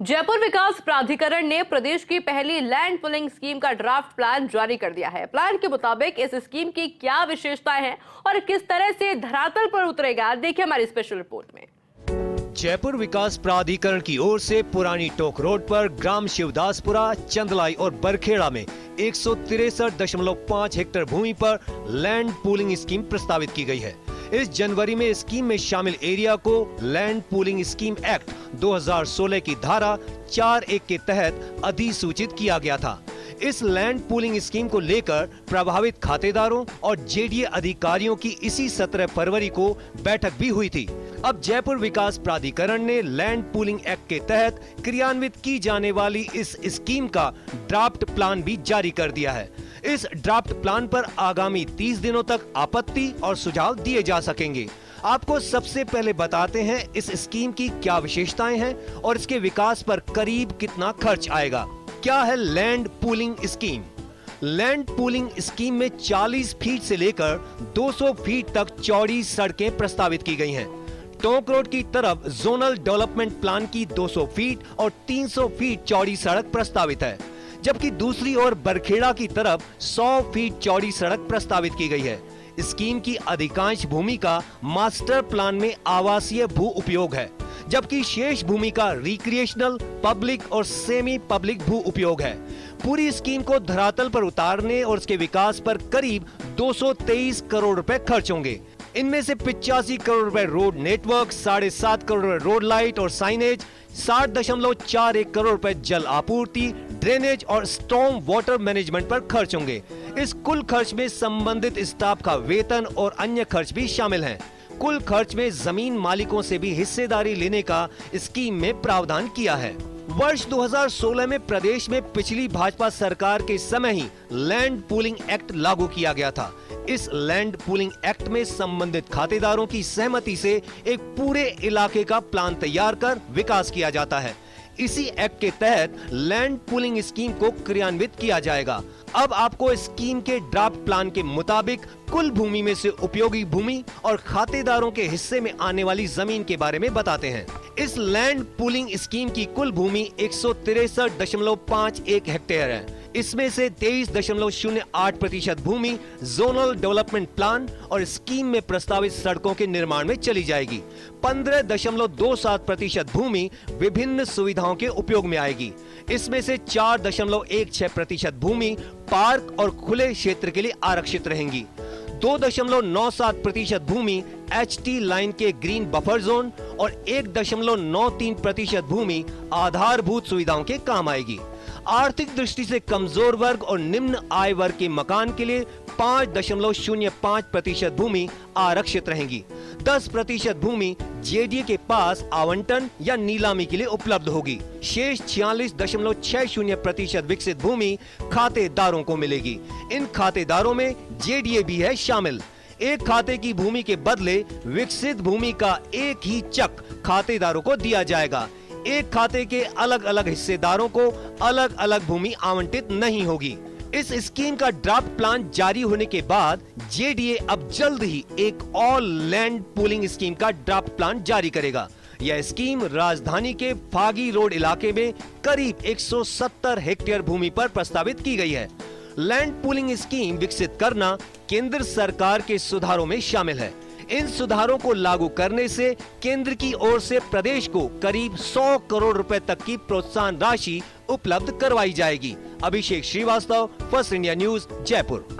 जयपुर विकास प्राधिकरण ने प्रदेश की पहली लैंड पूलिंग स्कीम का ड्राफ्ट प्लान जारी कर दिया है। प्लान के मुताबिक इस स्कीम की क्या विशेषताएं हैं और किस तरह से धरातल पर उतरेगा, देखिए हमारी स्पेशल रिपोर्ट में। जयपुर विकास प्राधिकरण की ओर से पुरानी टोक रोड पर ग्राम शिवदासपुरा, चंदलाई और बरखेड़ा में 163.5 हेक्टेयर भूमि पर लैंड पूलिंग स्कीम प्रस्तावित की गई है। इस जनवरी में स्कीम में शामिल एरिया को लैंड पूलिंग स्कीम एक्ट 2016 की धारा 4(1) के तहत अधिसूचित किया गया था। इस लैंड पूलिंग स्कीम को लेकर प्रभावित खातेदारों और जेडीए अधिकारियों की इसी 17 फरवरी को बैठक भी हुई थी। अब जयपुर विकास प्राधिकरण ने लैंड पूलिंग एक्ट के तहत क्रियान्वित की जाने वाली इस स्कीम का ड्राफ्ट प्लान भी जारी कर दिया है। इस ड्राफ्ट प्लान पर आगामी 30 दिनों तक आपत्ति और सुझाव दिए जा सकेंगे। आपको सबसे पहले बताते हैं इस स्कीम की क्या विशेषताएं हैं और इसके विकास पर करीब कितना खर्च आएगा। क्या है land pooling scheme? Land pooling scheme में 40 फीट से लेकर 200 फीट तक चौड़ी सड़कें प्रस्तावित की गई हैं। टोंक रोड की तरफ जोनल डेवलपमेंट प्लान की 200 फीट और 300 फीट चौड़ी सड़क प्रस्तावित है, जबकि दूसरी ओर बरखेड़ा की तरफ 100 फीट चौड़ी सड़क प्रस्तावित की गई है। स्कीम की अधिकांश भूमि का मास्टर प्लान में आवासीय भू उपयोग है, जबकि शेष भूमि का रिक्रिएशनल, पब्लिक और सेमी पब्लिक भू उपयोग है। पूरी स्कीम को धरातल पर उतारने और उसके विकास पर करीब 223 करोड़ रुपए खर्च होंगे। इनमें से 85 करोड़ रुपए रोड नेटवर्क, 7.5 करोड़ रुपए रोड लाइट और साइनेज, 60.41 करोड़ रुपए जल आपूर्ति, ड्रेनेज और स्टॉर्म वाटर मैनेजमेंट पर खर्च होंगे। इस कुल खर्च में संबंधित स्टाफ का वेतन और अन्य खर्च भी शामिल हैं। कुल खर्च में जमीन मालिकों से भी हिस्सेदारी लेने का स्कीम में प्रावधान किया है। वर्ष 2016 में प्रदेश में पिछली भाजपा सरकार के समय ही लैंड पूलिंग एक्ट लागू किया गया था। इस लैंड पूलिंग एक्ट में संबंधित खातेदारों की सहमति से एक पूरे इलाके का प्लान तैयार कर विकास किया जाता है। इसी एक्ट के तहत लैंड पूलिंग स्कीम को क्रियान्वित किया जाएगा। अब आपको स्कीम के ड्राफ्ट प्लान के मुताबिक कुल भूमि में से उपयोगी भूमि और खातेदारों के हिस्से में आने वाली जमीन के बारे में बताते हैं। इस लैंड पूलिंग स्कीम की कुल भूमि 163.51 हेक्टेयर है। इसमें से 23.08% भूमि जोनल डेवलपमेंट प्लान और स्कीम में प्रस्तावित सड़कों के निर्माण में चली जाएगी। 15.27% भूमि विभिन्न सुविधाओं के उपयोग में आएगी। इसमें से 4.16% भूमि पार्क और खुले क्षेत्र के लिए आरक्षित रहेंगी। 2.97% भूमि HT लाइन के ग्रीन बफर जोन और 1.93% भूमि आधारभूत सुविधाओं के काम आएगी। आर्थिक दृष्टि से कमजोर वर्ग और निम्न आय वर्ग के मकान के लिए 5.05% भूमि आरक्षित रहेंगी। 10% भूमि जेडीए के पास आवंटन या नीलामी के लिए उपलब्ध होगी। शेष 46.60% विकसित भूमि खातेदारों को मिलेगी। इन खातेदारों में जेडीए भी है शामिल। एक खाते की भूमि के बदले विकसित भूमि का एक ही चक खातेदारों को दिया जाएगा। एक खाते के अलग अलग हिस्सेदारों को अलग अलग भूमि आवंटित नहीं होगी। इस स्कीम का ड्राफ्ट प्लान जारी होने के बाद जेडीए अब जल्द ही एक और लैंड पूलिंग स्कीम का ड्राफ्ट प्लान जारी करेगा। यह स्कीम राजधानी के फागी रोड इलाके में करीब 170 हेक्टेयर भूमि पर प्रस्तावित की गई है। लैंड पूलिंग स्कीम विकसित करना केंद्र सरकार के सुधारों में शामिल है। इन सुधारों को लागू करने से केंद्र की ओर से प्रदेश को करीब 100 करोड़ रुपए तक की प्रोत्साहन राशि उपलब्ध करवाई जाएगी। Abhishek Srivastava, first India news, Jaipur.